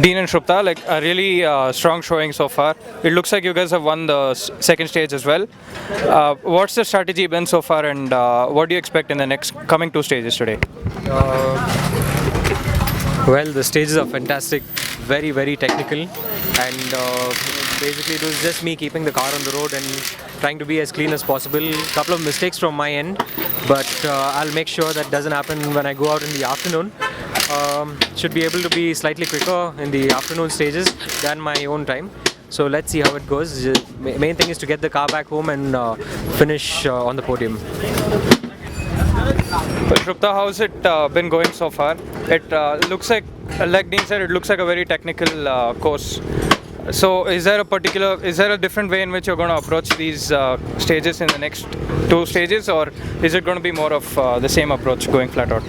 Dean and Shrupta, like a really strong showing so far. It looks like you guys have won the second stage as well. What's the strategy been so far, and what do you expect in the next coming two stages today? Well, the stages are fantastic, very, very technical, and basically it was just me keeping the car on the road and trying to be as clean as possible. Couple of mistakes from my end, but I'll make sure that doesn't happen when I go out in the afternoon. Should be able to be slightly quicker in the afternoon stages than my own time. So let's see how it goes. Main thing is to get the car back home and finish on the podium. Well, Shrupta, how's it been going so far? It looks like Dean said, it looks like a very technical course. So is there a different way in which you're going to approach these stages in the next two stages, or is it going to be more of the same approach going flat out?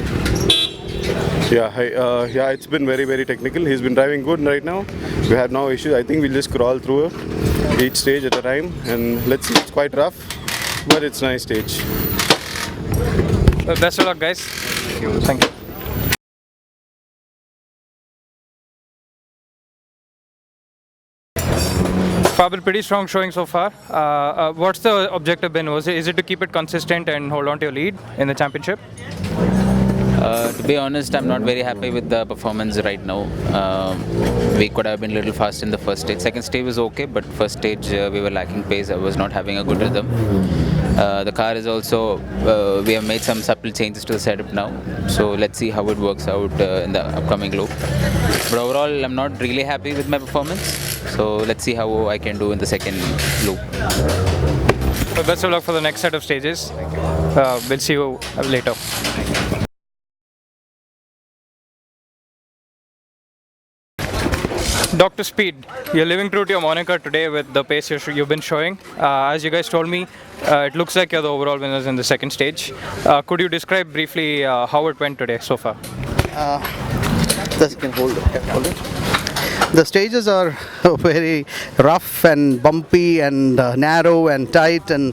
Yeah, it's been very, very technical. He's been driving good right now. We had no issues. I think we'll just crawl through each stage at a time, and let's see. It's quite rough, but it's a nice stage. Well, best of luck, guys. Thank you. Fabul, pretty strong showing so far. What's the objective been? Is it to keep it consistent and hold on to your lead in the championship? To be honest, I'm not very happy with the performance right now. We could have been a little fast in the first stage. Second stage was okay, but first stage we were lacking pace. I was not having a good rhythm. The car is also, we have made some subtle changes to the setup now. So let's see how it works out in the upcoming loop. But overall, I'm not really happy with my performance. So let's see how I can do in the second loop. Well, best of luck for the next set of stages. We'll see you later. Dr. Speed, you're living true to your moniker today with the pace you've been showing. As you guys told me, it looks like you're the overall winners in the second stage. Could you describe briefly how it went today so far? Just can hold it. The stages are very rough and bumpy and narrow and tight, and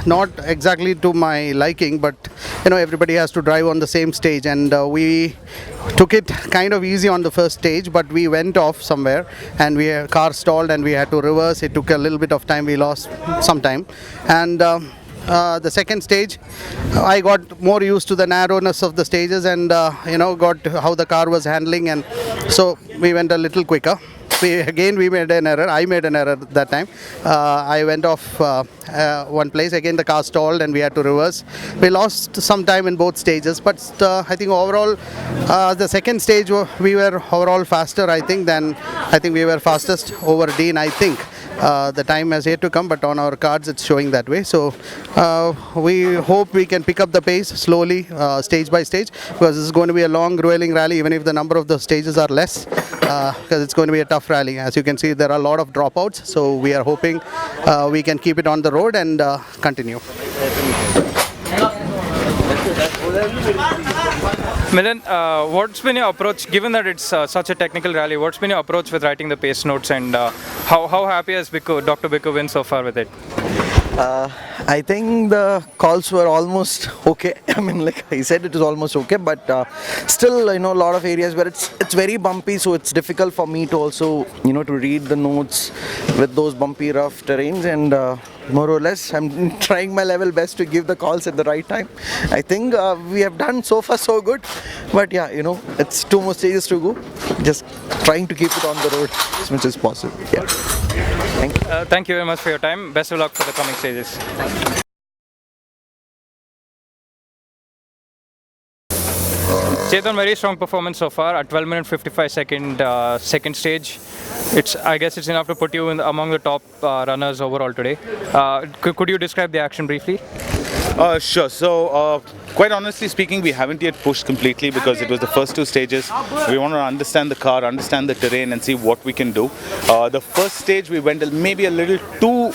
not exactly to my liking, but everybody has to drive on the same stage, and we took it kind of easy on the first stage, but we went off somewhere and car stalled and we had to reverse. It took a little bit of time. We lost some time, and the second stage, I got more used to the narrowness of the stages and got how the car was handling, and so we went a little quicker. We made an error. I made an error that time. I went off one place. Again, the car stalled and we had to reverse. We lost some time in both stages, but I think overall, the second stage we were overall faster. I think we were fastest over Dean. I think. The time has yet to come, but on our cards it's showing that way. So we hope we can pick up the pace slowly, stage by stage, because this is going to be a long, grueling rally, even if the number of the stages are less, because it's going to be a tough rally. As you can see, there are a lot of dropouts, so we are hoping we can keep it on the road and continue. Milan, what's been your approach, given that it's such a technical rally, what's been your approach with writing the pace notes, and how happy has Dr. Bikku been so far with it? I think the calls were almost okay. I mean, like I said, it was almost okay, but still, a lot of areas where it's very bumpy, so it's difficult for me to also, to read the notes with those bumpy, rough terrains, and more or less, I'm trying my level best to give the calls at the right time. I think we have done so far so good, but yeah, it's two more stages to go. Just trying to keep it on the road as much as possible. Yeah. Thank you. Thank you very much for your time. Best of luck for the coming stages. Chetan, very strong performance so far at 12 minute 55 second stage. I guess it's enough to put you among the top runners overall today. Could you describe the action briefly? Sure. So, quite honestly speaking, we haven't yet pushed completely because it was the first two stages. We want to understand the car, understand the terrain, and see what we can do. The first stage, we went maybe a little too,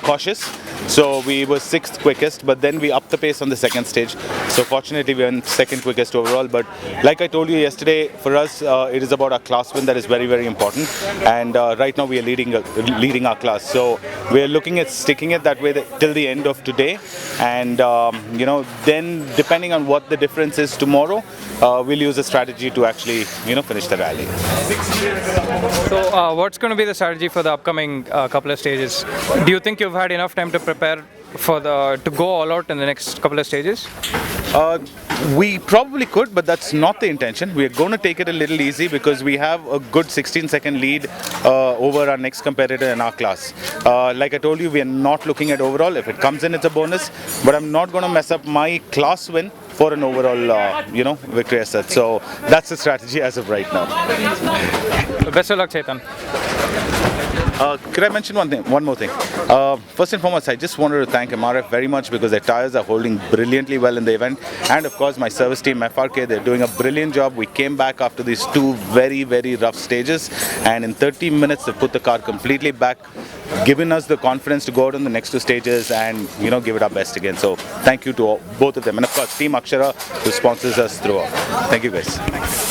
cautious. So we were sixth quickest, but then we upped the pace on the second stage. So fortunately, we went second quickest overall. But like I told you yesterday, for us, it is about our class win that is very, very important. And right now, we are leading our class. So we are looking at sticking it that way till the end of today. today, and then depending on what the difference is tomorrow, we'll use a strategy to actually finish the rally. So, what's going to be the strategy for the upcoming couple of stages? Do you think you've had enough time to prepare to go all out in the next couple of stages? We probably could, but that's not the intention. We're going to take it a little easy because we have a good 16-second lead over our next competitor in our class. Like I told you, we are not looking at overall. If it comes in, it's a bonus, but I'm not going to mess up my class win for an overall, victory as such. So that's the strategy as of right now. Best of luck, Chetan. Could I mention one more thing? First and foremost, I just wanted to thank MRF very much because their tires are holding brilliantly well in the event. And of course, my service team, FRK, they're doing a brilliant job. We came back after these two very, very rough stages. And in 30 minutes, they put the car completely back, giving us the confidence to go out on the next two stages and, give it our best again. So thank you to both of them. And of course, Team Akshara, who sponsors us throughout. Thank you, guys.